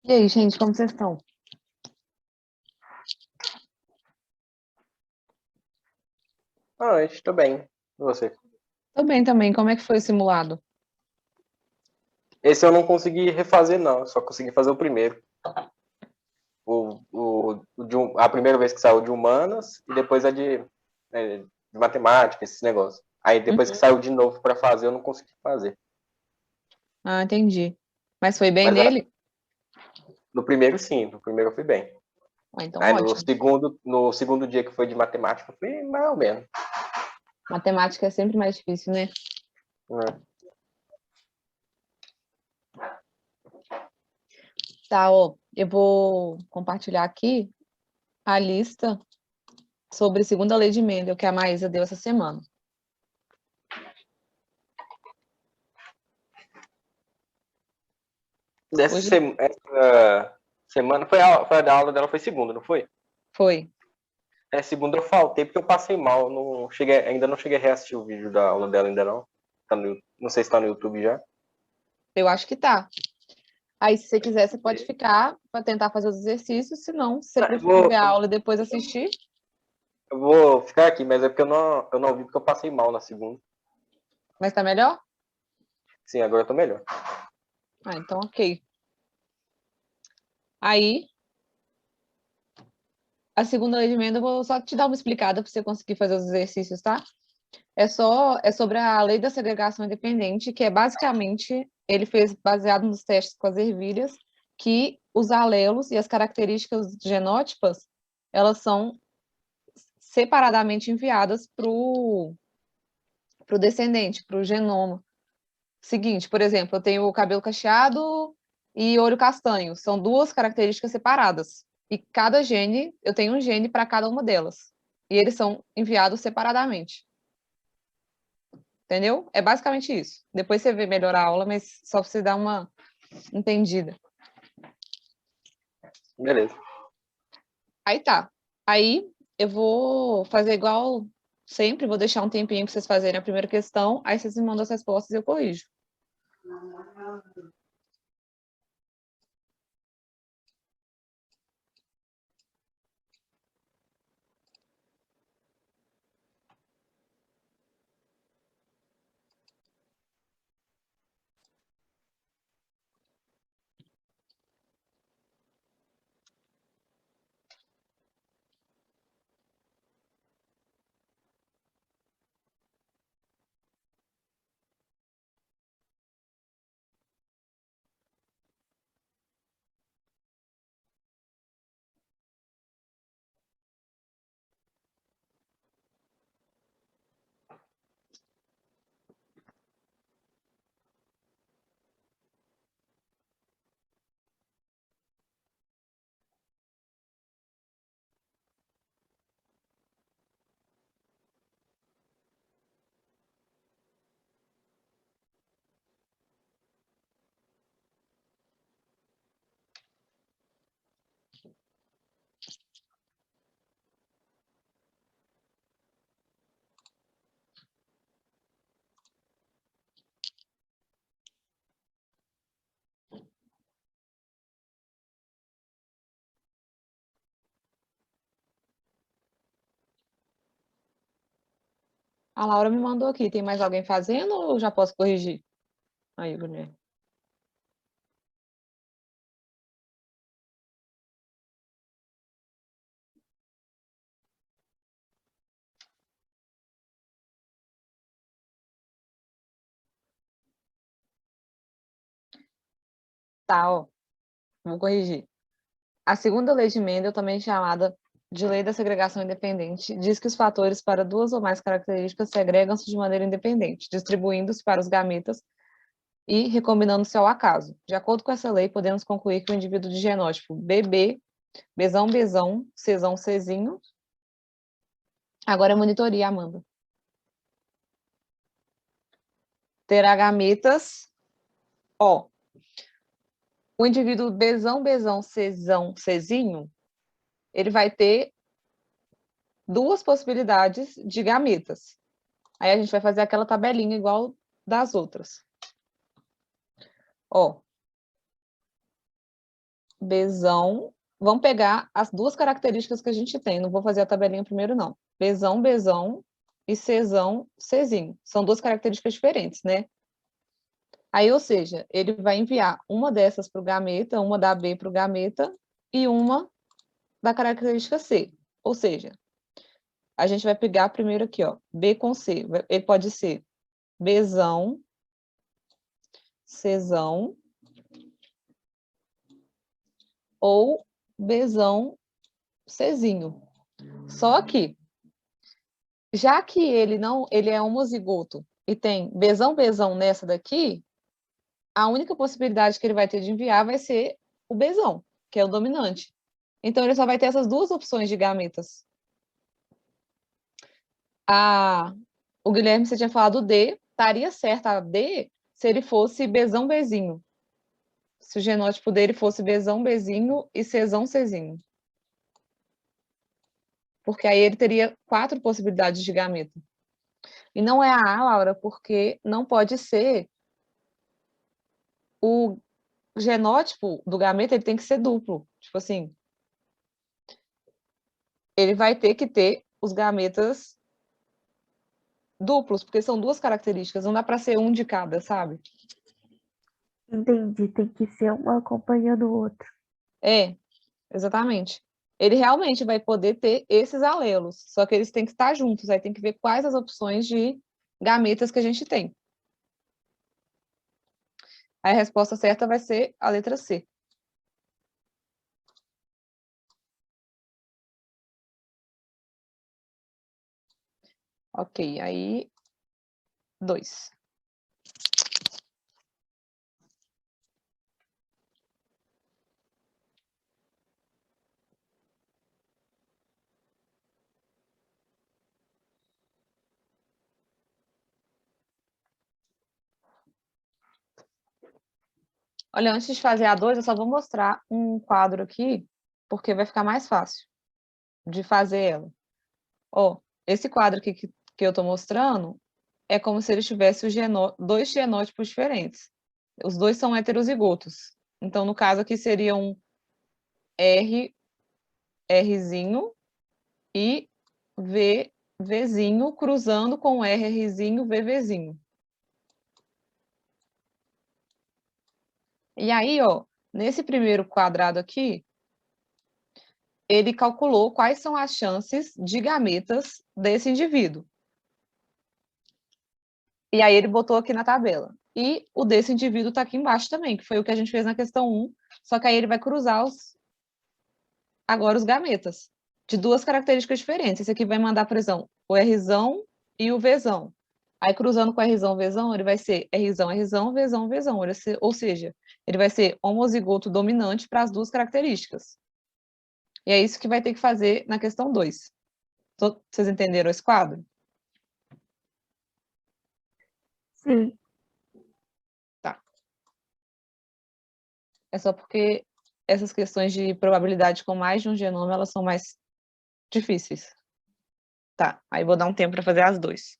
E aí, gente, como vocês estão? Ah, estou bem. E você? Tô bem também. Como é que foi o simulado? Esse eu não consegui refazer, não. Só consegui fazer o primeiro. A primeira vez que saiu de humanas e depois de matemática, esses negócios. Aí depois que Uhum. saiu de novo para fazer, eu não consegui fazer. Ah, entendi. Mas foi bem Mas nele? no primeiro, sim. No primeiro eu fui bem. Ah, então Aí ótimo. no segundo dia que foi de matemática, eu fui mais ou menos. Matemática é sempre mais difícil, né? Né? Tá, ó, eu vou compartilhar aqui a lista sobre segunda lei de Mendel que a Maísa deu essa semana. Hoje Essa semana foi a da aula dela, foi segunda, não foi? foi. Segunda eu faltei porque eu passei mal. Ainda não cheguei a reassistir o vídeo da aula dela, ainda não. Não sei se tá no YouTube já. Eu acho que tá. Aí, se você quiser, você pode ficar para tentar fazer os exercícios. Se não, se você Eu preferir ver vou, a aula e depois assistir, eu vou ficar aqui, mas é porque eu não vi porque eu passei mal na segunda. mas tá melhor? Sim, agora eu tô melhor. Ah, então ok. Aí, a segunda lei de Mendel, eu vou só te dar uma explicada para você conseguir fazer os exercícios, tá? É sobre a lei da segregação independente, que é basicamente, ele fez baseado nos testes com as ervilhas, que os alelos e as características genótipas, elas são separadamente enviadas para o descendente, para o genoma. Seguinte, por exemplo, eu tenho o cabelo cacheado e olho castanho, são duas características separadas. E cada gene, eu tenho um gene para cada uma delas. E eles são enviados separadamente. Entendeu? É basicamente isso. Depois você vê melhor a aula, mas só pra você dar uma entendida. Beleza. Aí tá. Aí eu vou fazer igual sempre, vou deixar um tempinho pra vocês fazerem a primeira questão, aí vocês me mandam as respostas e eu corrijo. A Laura me mandou aqui. Tem mais alguém fazendo ou já posso corrigir? Aí, Guilherme. Tá, ó. Vou corrigir. A segunda lei de Mendel, também chamada de lei da segregação independente, diz que os fatores para duas ou mais características segregam-se de maneira independente, distribuindo-se para os gametas e recombinando-se ao acaso. De acordo com essa lei, podemos concluir que o indivíduo de genótipo BB, Bzão, Bzão, Czão, Czinho, agora é monitoria, Amanda, terá gametas O. O indivíduo Bzão, Bzão, Czão, Czinho, ele vai ter duas possibilidades de gametas. Aí a gente vai fazer aquela tabelinha igual das outras. Ó, Bzão. Vamos pegar as duas características que a gente tem. Não vou fazer a tabelinha primeiro, não. Bzão, Bzão e Czão, Czinho. São duas características diferentes, né? Aí, ou seja, ele vai enviar uma dessas para o gameta, uma da B para o gameta e uma da característica C. Ou seja, a gente vai pegar primeiro aqui, ó, B com C. Ele pode ser Bzão, Czão ou Bzão, Czinho. Só que, já que ele é homozigoto e tem Bzão, Bzão nessa daqui, a única possibilidade que ele vai ter de enviar vai ser o Bzão, que é o dominante. Então, ele só vai ter essas duas opções de gametas. O Guilherme, você tinha falado D, estaria certa a D se ele fosse Bzão, Bzinho. Se o genótipo dele fosse Bzão, Bzinho e Czão, Czinho. Porque aí ele teria 4 possibilidades de gameta. E não é a A, Laura, porque não pode ser o genótipo do gameta, ele tem que ser duplo. Tipo assim, ele vai ter que ter os gametas duplos, porque são duas características, não dá para ser um de cada, sabe? Entendi, tem que ser um acompanhando o outro. É, exatamente. Ele realmente vai poder ter esses alelos, só que eles têm que estar juntos, aí tem que ver quais as opções de gametas que a gente tem. Aí a resposta certa vai ser a letra C. Ok, aí 2. Olha, antes de fazer a 2, eu só vou mostrar um quadro aqui, porque vai ficar mais fácil de fazer ela. Ó, esse quadro aqui que eu estou mostrando é como se eles tivessem dois genótipos diferentes. Os dois são heterozigotos. Então, no caso aqui, seria um R, Rzinho e V, Vzinho, cruzando com R, Rzinho, V, Vzinho. E aí, ó, nesse primeiro quadrado aqui, ele calculou quais são as chances de gametas desse indivíduo. E aí ele botou aqui na tabela. E o desse indivíduo está aqui embaixo também, que foi o que a gente fez na questão 1, só que aí ele vai cruzar agora os gametas, de duas características diferentes. Esse aqui vai mandar, por exemplo, o Rzão e o Vzão. Aí, cruzando com Rzão, Vzão, ele vai ser Rzão, Rzão, Vzão, Vzão. Ou seja, ele vai ser homozigoto dominante para as duas características. E é isso que vai ter que fazer na questão 2. Vocês entenderam esse quadro? Sim. Tá. É só porque essas questões de probabilidade com mais de um genoma, elas são mais difíceis. Tá, aí vou dar um tempo para fazer as 2.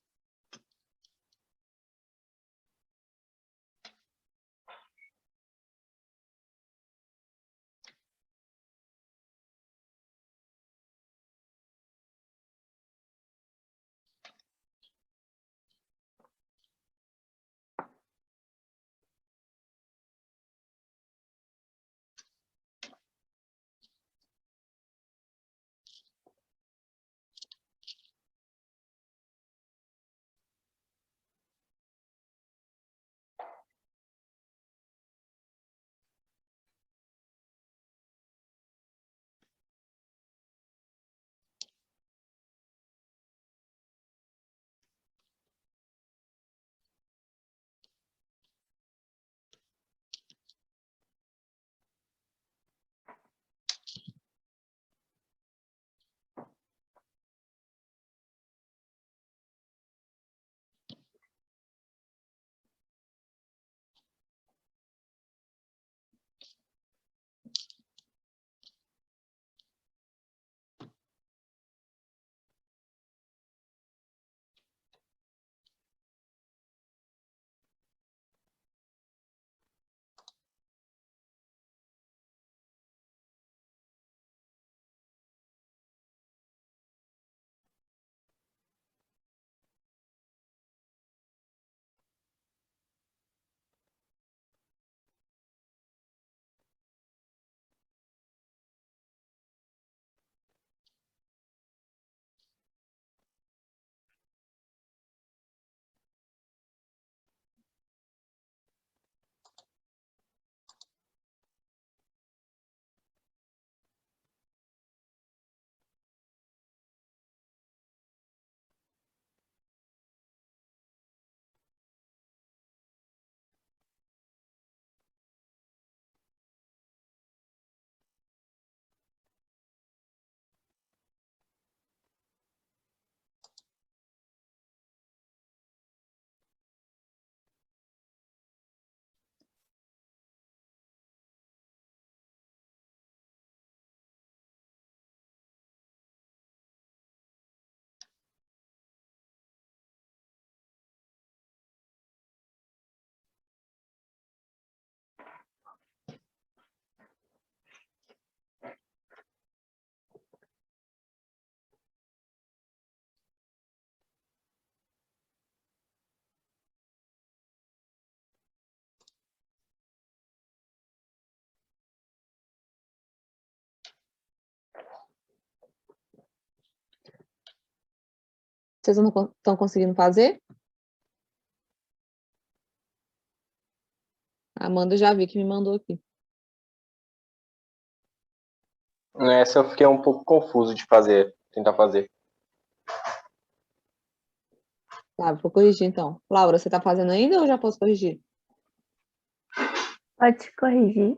Vocês não estão conseguindo fazer? A Amanda já vi que me mandou aqui. Essa eu fiquei um pouco confuso de fazer, tentar fazer. Tá, vou corrigir então. Laura, você tá fazendo ainda ou já posso corrigir? Pode corrigir.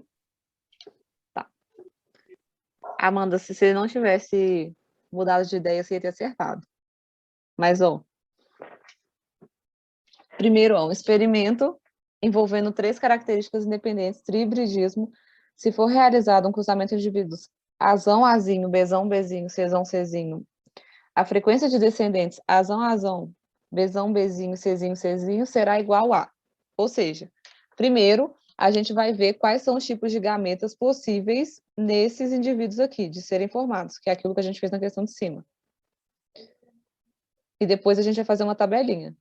Amanda, se você não tivesse mudado de ideia, você ia ter acertado. Mas, ó, primeiro, ó, um experimento envolvendo 3 características independentes, trihibridismo, se for realizado um cruzamento de indivíduos azão, azinho, bezão, bezinho, cezão, cezinho, a frequência de descendentes azão, azão, bezão, bezinho, cezinho, cezinho será igual a. Ou seja, primeiro, a gente vai ver quais são os tipos de gametas possíveis nesses indivíduos aqui, de serem formados, que é aquilo que a gente fez na questão de cima. E depois a gente vai fazer uma tabelinha.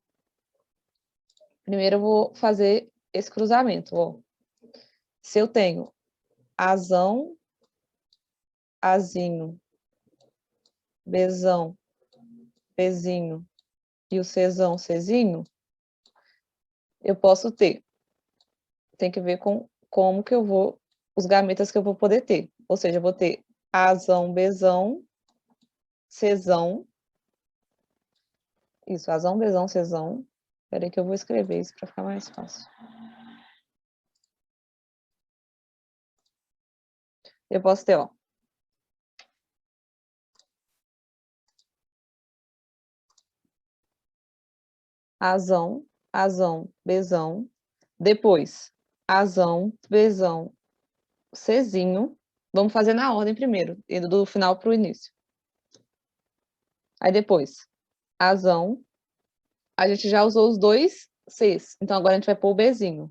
Primeiro eu vou fazer esse cruzamento, ó. Se eu tenho azão, azinho, bezão, bezinho e o cezão, cezinho, eu posso ter. Tem que ver com como que eu vou, os gametas que eu vou poder ter. Ou seja, eu vou ter azão, bezão, cezão. Isso, azão, bezão, cezão. Espera aí que eu vou escrever isso para ficar mais fácil. Eu posso ter, ó. Azão, azão, bezão. Depois, azão, bezão, cezinho. Vamos fazer na ordem primeiro, indo do final para o início. Aí depois, azão. A gente já usou os 2 Cs, então agora a gente vai pôr o bezinho.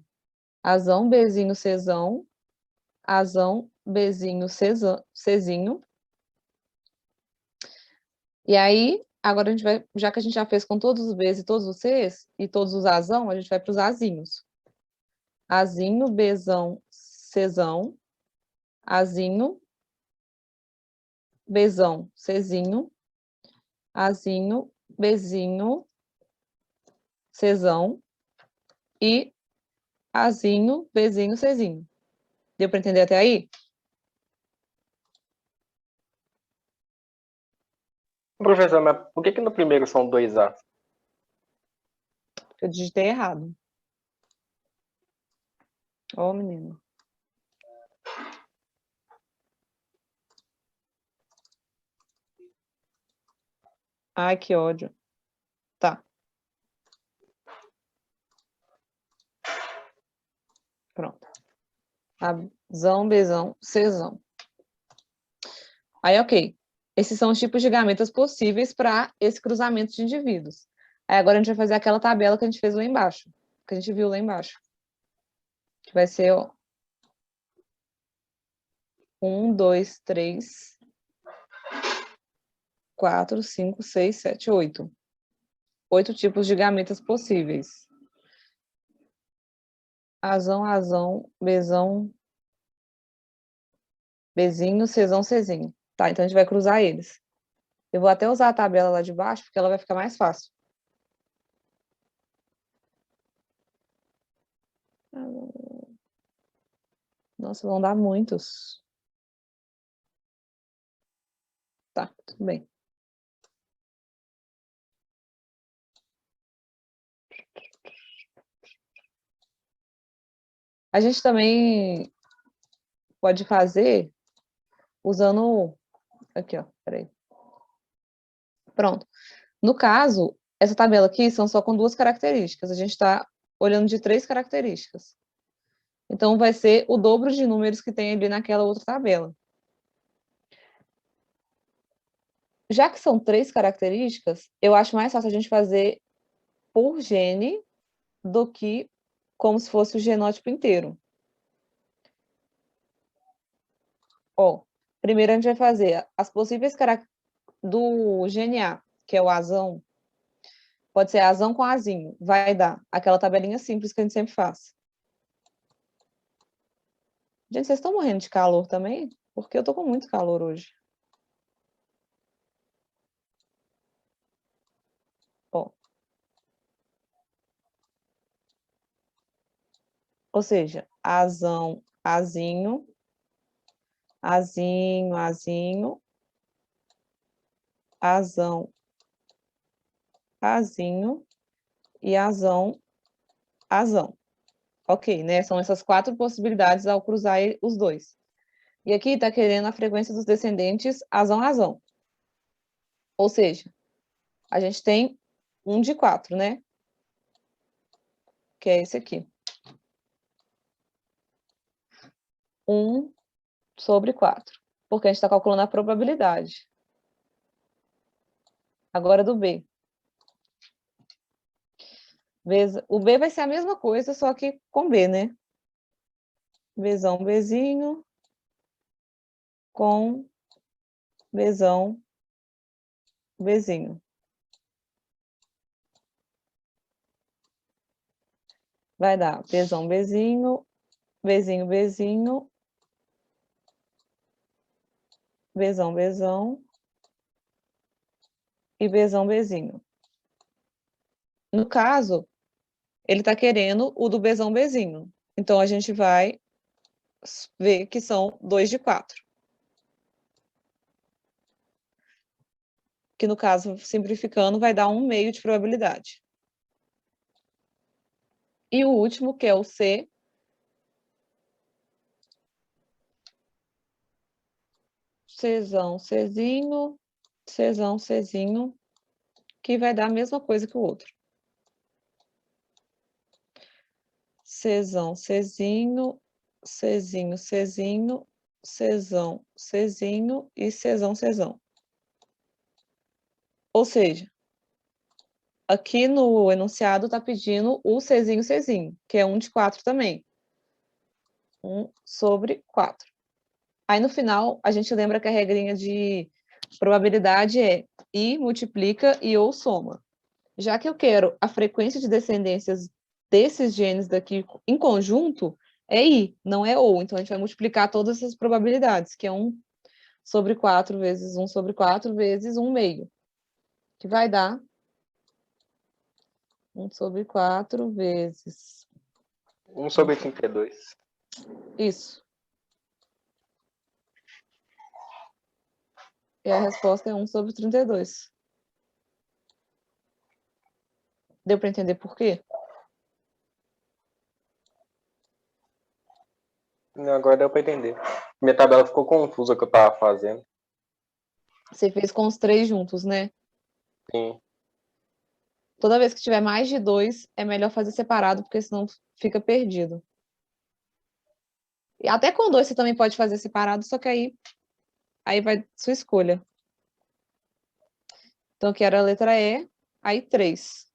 Azão, bezinho, cezão. Azão, bezinho, cezão, cezinho. E aí, agora a gente vai, já que a gente já fez com todos os Bs e todos os Cs, e todos os azão, a gente vai para os azinhos. Azinho, bezão, cezão. Azinho, bezão, cezinho. Azinho, bezinho, cezão. E azinho, bezinho, cezinho. Deu para entender até aí? Professor, mas por que no primeiro são 2 A? Eu digitei errado. Ô, menino. Ai, que ódio. Tá. Pronto. Azão, bezão, cezão. Aí, ok. Esses são os tipos de gametas possíveis para esse cruzamento de indivíduos. Aí agora a gente vai fazer aquela tabela que a gente fez lá embaixo. Que a gente viu lá embaixo. Que vai ser, ó. 1, 2, 3, 4, 5, 6, 7, 8. 8 tipos de gametas possíveis. Azão, azão, bezão, bezinho, cezão, cezinho. Tá, então a gente vai cruzar eles. Eu vou até usar a tabela lá de baixo, porque ela vai ficar mais fácil. Nossa, vão dar muitos. Tá, tudo bem. A gente também pode fazer usando... Aqui, ó, peraí. Pronto. No caso, essa tabela aqui são só com 2 características. A gente está olhando de 3 características. Então, vai ser o dobro de números que tem ali naquela outra tabela. Já que são 3 características, eu acho mais fácil a gente fazer por gene do que como se fosse o genótipo inteiro. Ó, primeiro a gente vai fazer as possíveis características do gene A, que é o azão. Pode ser azão com azinho. Vai dar aquela tabelinha simples que a gente sempre faz. Gente, vocês estão morrendo de calor também? Porque eu tô com muito calor hoje. Ou seja, azão, azinho, azinho, azinho, azão, azinho e azão, azão. Ok, né? São essas 4 possibilidades ao cruzar os dois. E aqui está querendo a frequência dos descendentes azão, azão. Ou seja, a gente tem 1 de 4, né? Que é esse aqui. 1 sobre 4. Porque a gente está calculando a probabilidade. Agora do B. O B vai ser a mesma coisa, só que com B, né? Bzão, Bzinho, com Bzão, Bzinho. Vai dar Bzão, Bzinho, Bzinho, Bzinho, Bzão, Bzão e Bzão, Bzinho. No caso, ele está querendo o do Bzão, Bzinho. Então, a gente vai ver que são 2 de 4. Que no caso, simplificando, vai dar 1/2 de probabilidade. E o último, que é o C, Czão, Czinho, Czão, Czinho, que vai dar a mesma coisa que o outro. Czão, Czinho, Czinho, Czinho, Czão, Czinho e Czão, Czão. Ou seja, aqui no enunciado está pedindo o Czinho, Czinho, que é 1 de 4 também. 1 sobre 4. Aí, no final, a gente lembra que a regrinha de probabilidade é I multiplica e ou soma. Já que eu quero a frequência de descendências desses genes daqui em conjunto, é I, não é ou. Então, a gente vai multiplicar todas essas probabilidades, que é 1 sobre 4 vezes 1 sobre 4 vezes 1/2, que vai dar 1 sobre 4 vezes... 1 sobre 32. Isso. E a resposta é 1 sobre 32. Deu para entender por quê? Agora deu pra entender. Minha tabela ficou confusa que eu tava fazendo. Você fez com os 3 juntos, né? Sim. Toda vez que tiver mais de 2, é melhor fazer separado, porque senão fica perdido. E até com 2 você também pode fazer separado, só que aí vai sua escolha. Então, aqui era a letra E, aí 3.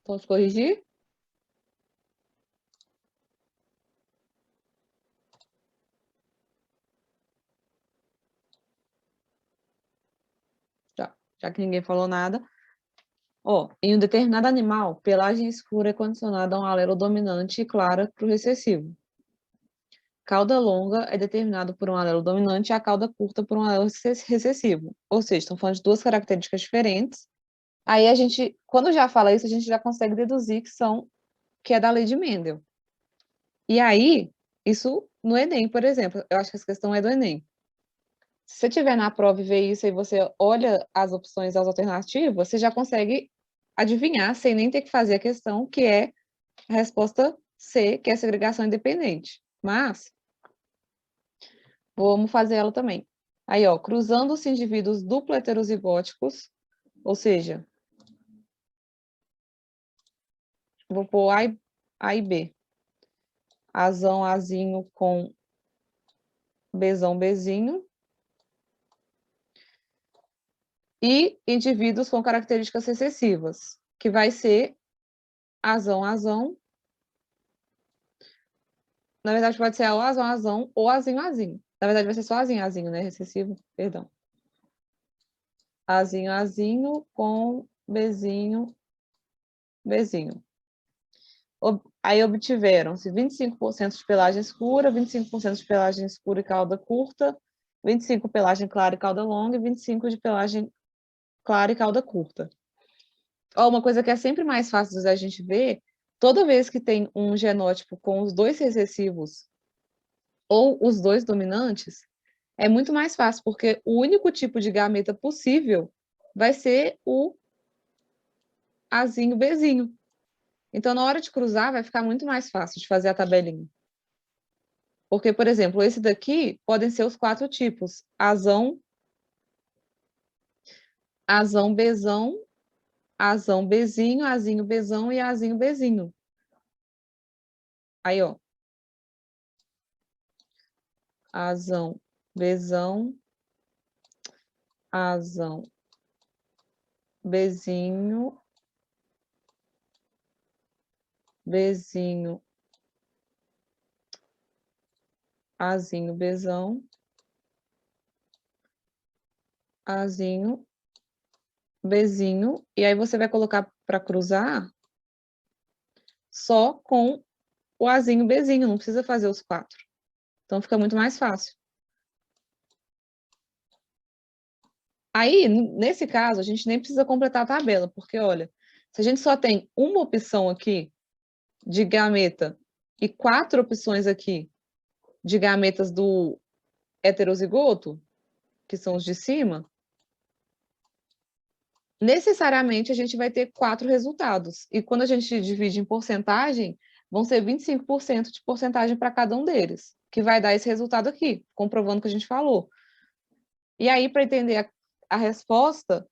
Posso corrigir? Já que ninguém falou nada. Ó, em um determinado animal, pelagem escura é condicionada a um alelo dominante e clara para o recessivo. Cauda longa é determinado por um alelo dominante e a cauda curta por um alelo recessivo. Ou seja, estão falando de duas características diferentes. Aí a gente, quando já fala isso, a gente já consegue deduzir que é da lei de Mendel. E aí, isso no Enem, por exemplo, eu acho que essa questão é do Enem. Se você estiver na prova e vê isso e você olha as opções, as alternativas, você já consegue adivinhar, sem nem ter que fazer a questão, que é a resposta C, que é a segregação independente. Mas, vamos fazer ela também. Aí, ó, cruzando-se indivíduos duplo heterozigóticos, ou seja, vou pôr A e B. Azão, Azinho com Bzão, Bzinho. E indivíduos com características recessivas, que vai ser Azão, Azão. Na verdade, pode ser o Azão, Azão ou Azinho, Azinho. Na verdade, vai ser só Azinho, Azinho, né? Recessivo, perdão. Azinho, Azinho com Bzinho, Bzinho. Aí obtiveram-se 25% de pelagem escura, 25% de pelagem escura e cauda curta, 25% pelagem clara e cauda longa e 25% de pelagem clara e cauda curta. Ó, uma coisa que é sempre mais fácil da gente ver, toda vez que tem um genótipo com os dois recessivos ou os dois dominantes, é muito mais fácil, porque o único tipo de gameta possível vai ser o Azinho, Bzinho. Então, na hora de cruzar, vai ficar muito mais fácil de fazer a tabelinha. Porque, por exemplo, esse daqui podem ser os 4 tipos: Azão, Azão, Bzão, Azão, Bzinho, Azinho, Bzão e Azinho, Bzinho. Aí, ó. Azão, Bzão, Azão, Bzinho, Bzinho, Azinho, Bzão, Azinho, Bzinho, e aí você vai colocar para cruzar só com o Azinho, Bzinho, não precisa fazer os 4. Então fica muito mais fácil. Aí, nesse caso, a gente nem precisa completar a tabela, porque, olha, se a gente só tem uma opção aqui de gameta e 4 opções aqui de gametas do heterozigoto, que são os de cima, necessariamente a gente vai ter 4 resultados. E quando a gente divide em porcentagem, vão ser 25% de porcentagem para cada um deles, que vai dar esse resultado aqui, comprovando o que a gente falou. E aí, para entender a resposta,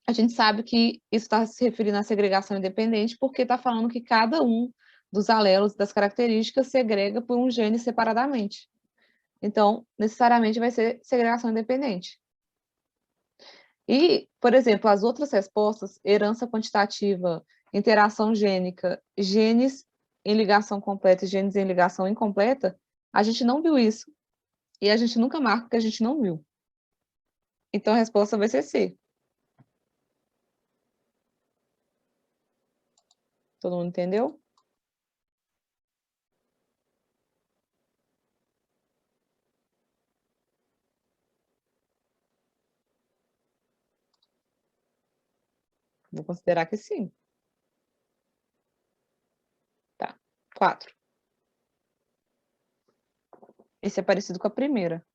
a gente sabe que isso está se referindo à segregação independente, porque está falando que cada um dos alelos, das características, segrega por um gene separadamente. Então, necessariamente vai ser segregação independente. E, por exemplo, as outras respostas, herança quantitativa, interação gênica, genes em ligação completa e genes em ligação incompleta, a gente não viu isso. E a gente nunca marca que a gente não viu. Então, a resposta vai ser C. Todo mundo entendeu? Vou considerar que sim. Tá. 4. Esse é parecido com a primeira.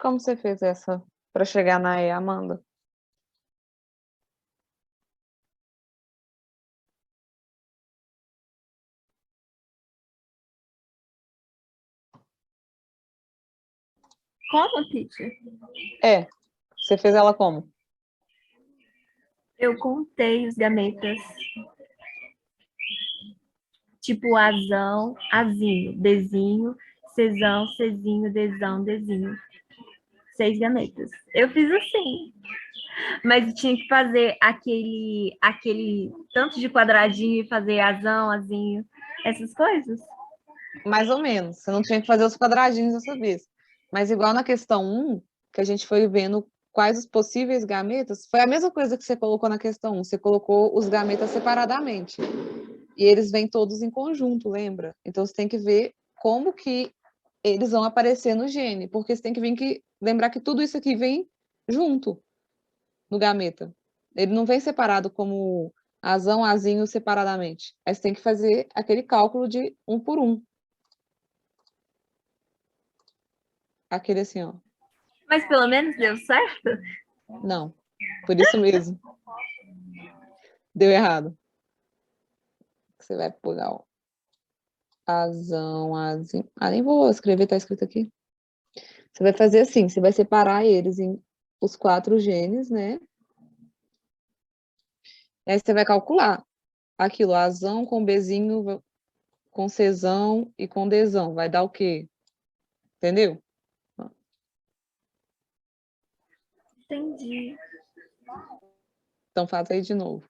Como você fez essa para chegar na E, Amanda? Como, teacher? É, você fez ela como? Eu contei os gametas. Tipo azão, azinho, dezinho, cesão, cezinho, desão, dezinho. 6 gametas. Eu fiz assim. Mas tinha que fazer aquele tanto de quadradinho e fazer azão, azinho, essas coisas. Mais ou menos. Você não tinha que fazer os quadradinhos dessa vez. Mas igual na questão 1, que a gente foi vendo quais os possíveis gametas, foi a mesma coisa que você colocou na questão 1. Você colocou os gametas separadamente. E eles vêm todos em conjunto, lembra? Então você tem que ver como que eles vão aparecer no gene, porque você tem que lembrar que tudo isso aqui vem junto no gameta. Ele não vem separado como azão, azinho separadamente. Aí você tem que fazer aquele cálculo de um por um. Aquele assim, ó. Mas pelo menos deu certo? Não. Por isso mesmo. Deu errado. Você vai pegar, ó. Azão, azinho. Ah, nem vou escrever, tá escrito aqui. Você vai fazer assim, você vai separar eles em os 4 genes, né? Aí você vai calcular aquilo, azão com bezinho, com cesão e com desão. Vai dar o quê? Entendeu? Entendi. Então faz aí de novo.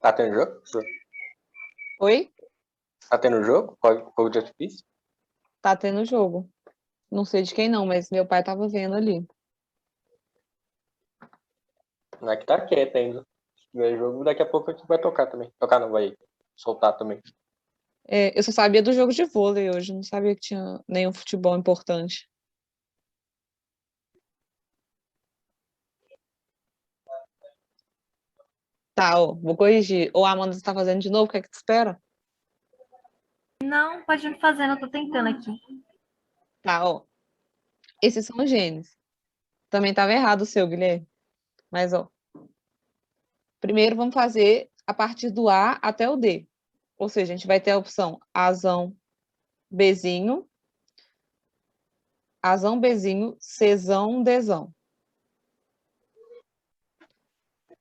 Tá tendo jogo? Oi? Tá tendo jogo? Fogo de artifício? Tá tendo jogo. Não sei de quem não, mas meu pai tava vendo ali. Não é que tá quieto ainda. Se tiver jogo, daqui a pouco a gente vai tocar também. Tocar não, vai soltar também. É, eu só sabia do jogo de vôlei hoje, não sabia que tinha nenhum futebol importante. Tá, ó, vou corrigir. Ou a Amanda está fazendo de novo, o que é que tu espera? Não, pode ir fazendo, eu tô tentando aqui. Tá, ó. Esses são os genes. Também estava errado o seu, Guilherme. Mas, ó. Primeiro vamos fazer a partir do A até o D. Ou seja, a gente vai ter a opção Azão, Bzinho, Azão, Bzinho, Czão, Dzão.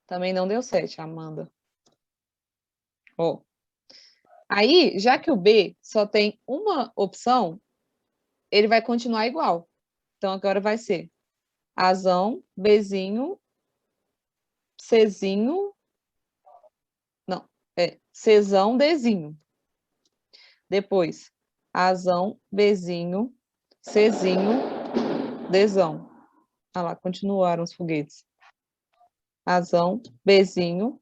Também não deu 7, Amanda. Ó. Aí, já que o B só tem uma opção, ele vai continuar igual. Então, agora vai ser Azão, Bzinho, Czinho, não, Czão, Dzinho. Depois, Azão, Bzinho, Czinho, Dzão. Ah lá, continuaram os foguetes. Azão, Bzinho,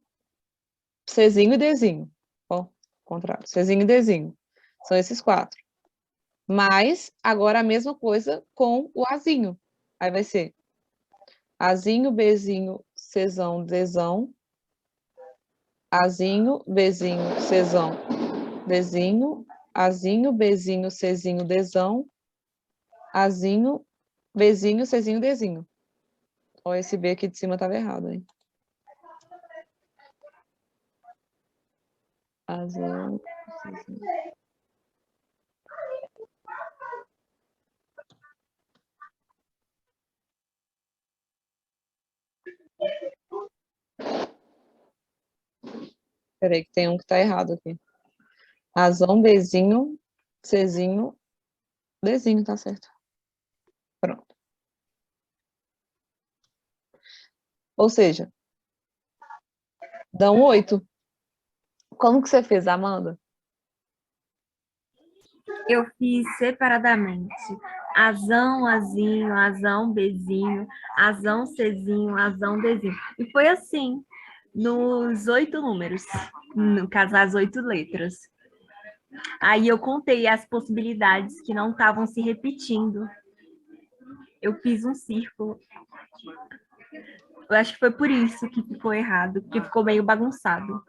Czinho e Dzinho. Ó, contrário. Czinho e Dzinho. São esses 4. Mas, agora a mesma coisa com o Azinho. Aí vai ser Azinho, Bzinho, Czão, Dzão. Azinho, Bzinho, Czão, Dzinho. Azinho, Bzinho, Czinho, Dzão. Azinho, Bzinho, Czinho, Dzinho. Ó, esse B aqui de cima estava errado, hein? Azão, Czinho. Peraí, que tem um que tá errado aqui. Azão, Bzinho, Czinho, Dzinho, tá certo. Pronto. Ou seja, dão 8. Como que você fez, Amanda? Eu fiz separadamente. Azão, Azinho, Azão, Bzinho, Azão, Czinho, Azão, Dzinho. E foi assim, nos 8 números, no caso, as 8 letras. Aí eu contei as possibilidades que não estavam se repetindo. Eu fiz um círculo. Eu acho que foi por isso que ficou errado, porque ficou meio bagunçado.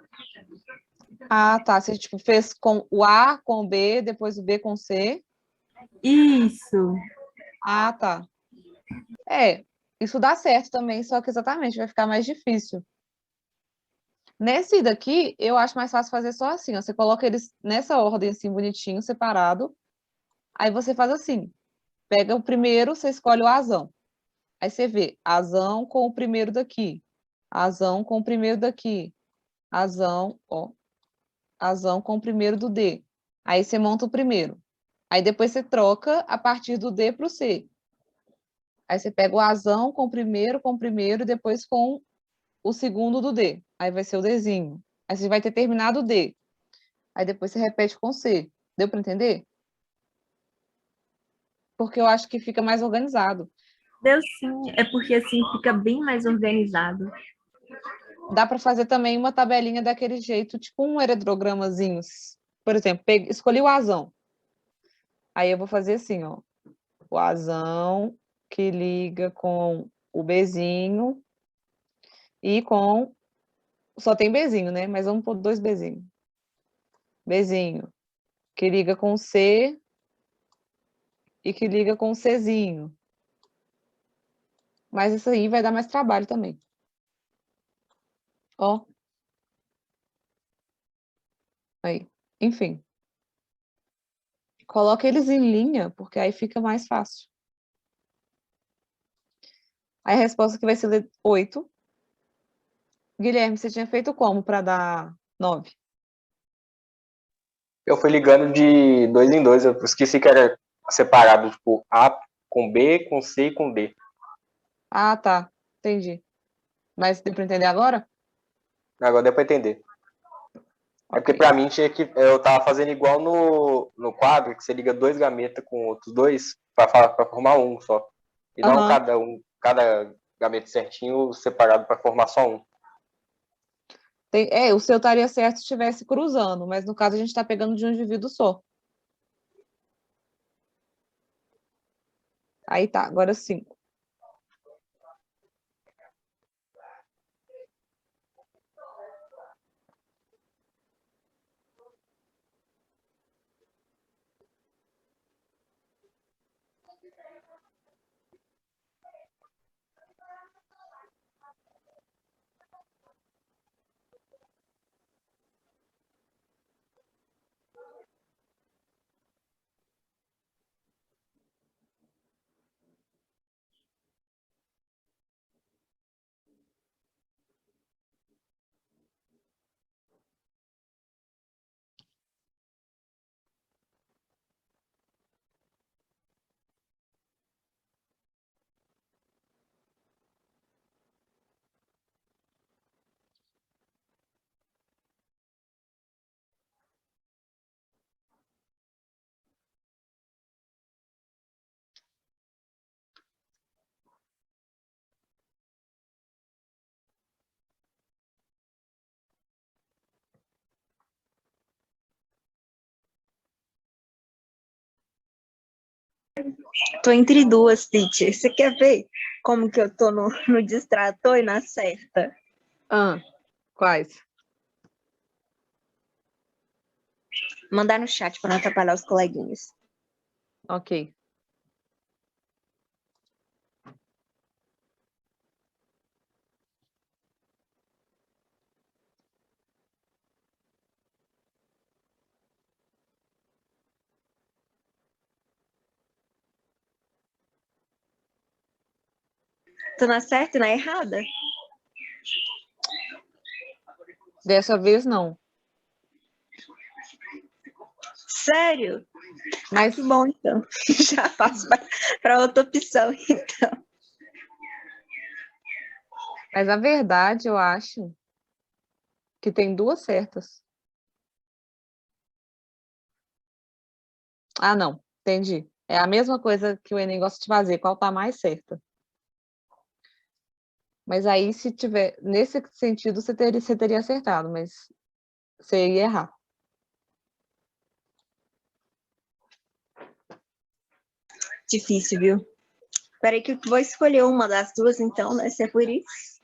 Ah, tá. Você tipo, fez com o A com o B, depois o B com o C. Isso. Ah, tá. Isso dá certo também, só que exatamente vai ficar mais difícil. Nesse daqui, eu acho mais fácil fazer só assim, ó. Você coloca eles nessa ordem, assim, bonitinho, separado. Aí você faz assim. Pega o primeiro, você escolhe o azão. Aí você vê azão com o primeiro daqui. Azão com o primeiro daqui. Azão, ó. Azão com o primeiro do D. Aí você monta o primeiro. Aí depois você troca a partir do D para o C. Aí você pega o azão com o primeiro, e depois com o segundo do D. Aí vai ser o Dzinho. Aí você vai ter terminado o D. Aí depois você repete com o C. Deu para entender? Porque eu acho que fica mais organizado. Deu sim, é porque assim fica bem mais organizado. Dá para fazer também uma tabelinha daquele jeito, tipo um aerodrogramazinho. Por exemplo, escolhi o azão. Aí eu vou fazer assim, ó. O azão que liga com o Bzinho e com... Só tem Bzinho, né? Mas vamos pôr 2 Bzinho. Bzinho que liga com o C e que liga com o Czinho. Mas isso aí vai dar mais trabalho também. Ó. Aí. Enfim. Coloca eles em linha, porque aí fica mais fácil. Aí a resposta que vai ser 8. Guilherme, você tinha feito como para dar 9? Eu fui ligando de 2 em 2. Eu esqueci que era separado, tipo, A com B, com C e com D. Ah, tá. Entendi. Mas deu para entender agora? Agora deu pra entender. É porque Ok. pra mim tinha que. Eu tava fazendo igual no quadro, que você liga 2 gametas com outros 2 pra formar um só. E não Aham. cada gameta certinho separado pra formar só um. O seu estaria certo se estivesse cruzando, mas no caso a gente está pegando de um indivíduo só. Aí tá, agora 5. Tô entre duas, teacher. Você quer ver como que eu tô no distrator e na certa? Quais? Mandar no chat para não atrapalhar os coleguinhas. Ok. Tô na certa e na errada? Dessa vez não. Sério? Mas, Que bom, então. Já passo para outra opção, então. mas a verdade, eu acho que tem duas certas. Ah, não, entendi. É a mesma coisa que o Enem gosta de fazer, qual tá mais certa. Mas aí, se tiver, nesse sentido, você teria acertado, mas você ia errar. Difícil, viu? Peraí que eu vou escolher uma das duas, então, né? Se é por isso.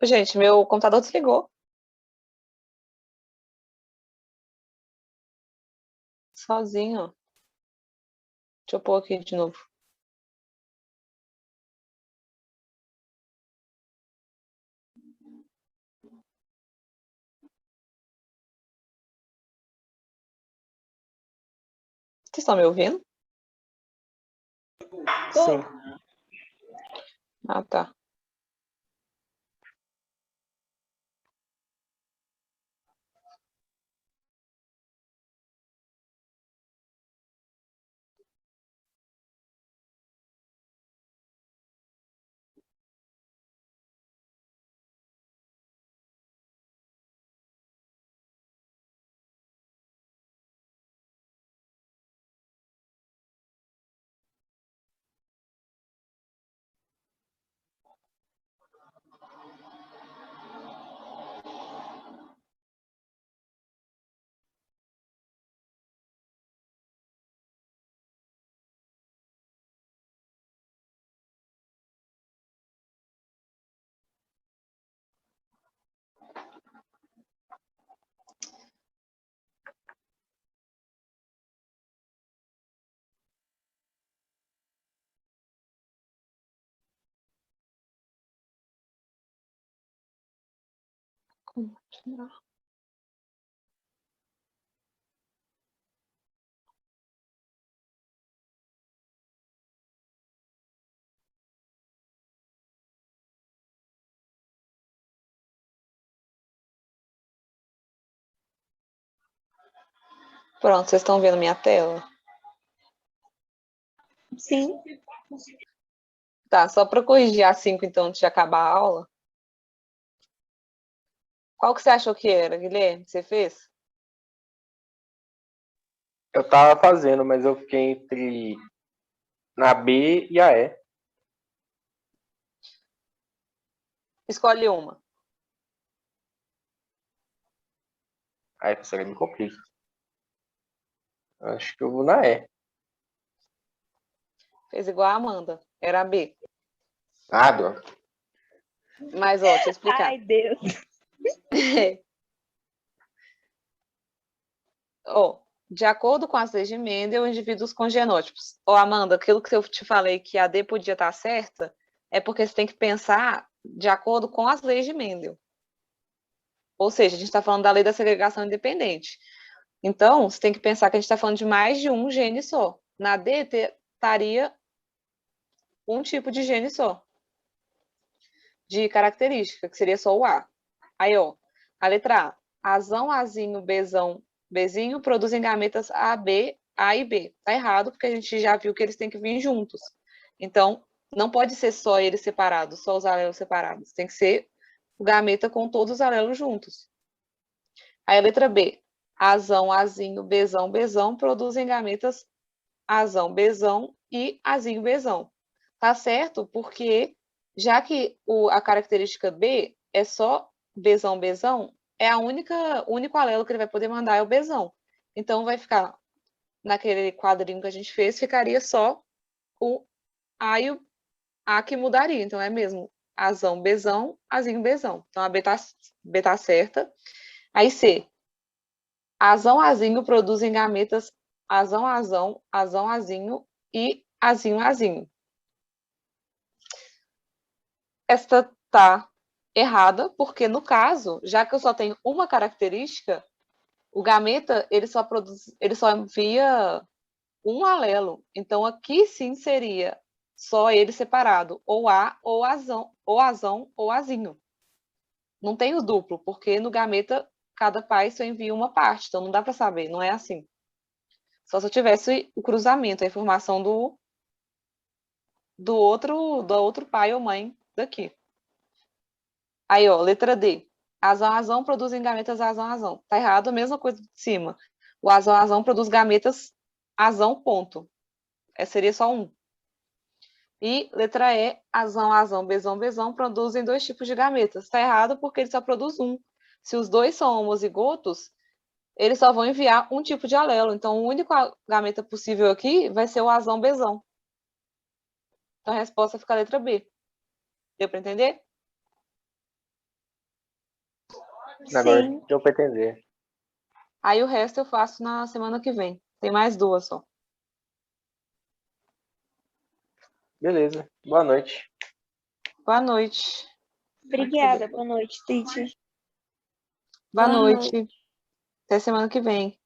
Gente, meu computador desligou. Sozinho. Deixa eu pôr aqui de novo. Vocês estão me ouvindo? Sim. Ah, tá. Continuar. Pronto, vocês estão vendo minha tela? Sim. Tá, só para corrigir a 5, então, antes de acabar a aula. Qual que você achou que era, Guilherme? Você fez? Eu tava fazendo, mas eu fiquei entre na B e a E. Escolhe uma. Aí você me complica. Acho que eu vou na E. Fez igual a Amanda. Era a B. Ah, droga. Mas, ó, deixa eu explicar. Ai, Deus. Ó, de acordo com as leis de Mendel, indivíduos com genótipos. Ó, Amanda, aquilo que eu te falei que a D podia estar certa, é porque você tem que pensar de acordo com as leis de Mendel. Ou seja, a gente está falando da lei da segregação independente. Então, você tem que pensar que a gente está falando de mais de um gene só. Na D, estaria um tipo de gene só, de característica, que seria só o A. Aí, ó, a letra A. Azão, Azinho, Bzão, Bzinho produzem gametas A, B, A e B. Tá errado, porque a gente já viu que eles têm que vir juntos. Então, não pode ser só eles separados, só os alelos separados. Tem que ser o gameta com todos os alelos juntos. Aí a letra B. Azão, Azinho, Bzão, Bzão produzem gametas Azão, Bzão e Azinho, Bzão. Tá certo? Porque já que a característica B é só Bzão, Bzão, é o único alelo que ele vai poder mandar é o Bzão. Então vai ficar naquele quadrinho que a gente fez, ficaria só o A e o A que mudaria. Então, é mesmo Azão, Bzão, Azinho, Bzão. Então, a B tá certa. Aí, C. Azão, Azinho produzem gametas Azão, Azão, Azão, Azinho e Azinho, Azinho. Esta tá errada, porque no caso, já que eu só tenho uma característica, o gameta ele só envia um alelo. Então aqui sim seria só ele separado, ou A, ou Azão, ou Azinho. Não tem o duplo, porque no gameta cada pai só envia uma parte, então não dá para saber, não é assim. Só se eu tivesse o cruzamento, a informação do outro pai ou mãe daqui. Aí, ó, letra D. Azão, Azão produzem gametas Azão, Azão. Tá errado, a mesma coisa de cima. O Azão, Azão produz gametas Azão, ponto. Seria só um. E letra E, Azão, Azão, Bzão, Bzão produzem dois tipos de gametas. Tá errado porque ele só produz um. Se os dois são homozigotos, eles só vão enviar um tipo de alelo. Então, o único gameta possível aqui vai ser o Azão, Bzão. Então, a resposta fica a letra B. Deu para entender? Agora Sim. deu pra entender. Aí o resto eu faço na semana que vem. Tem mais duas só. Beleza. Boa noite. Boa noite. Obrigada. Boa noite, teacher. Boa Boa noite. Até semana que vem.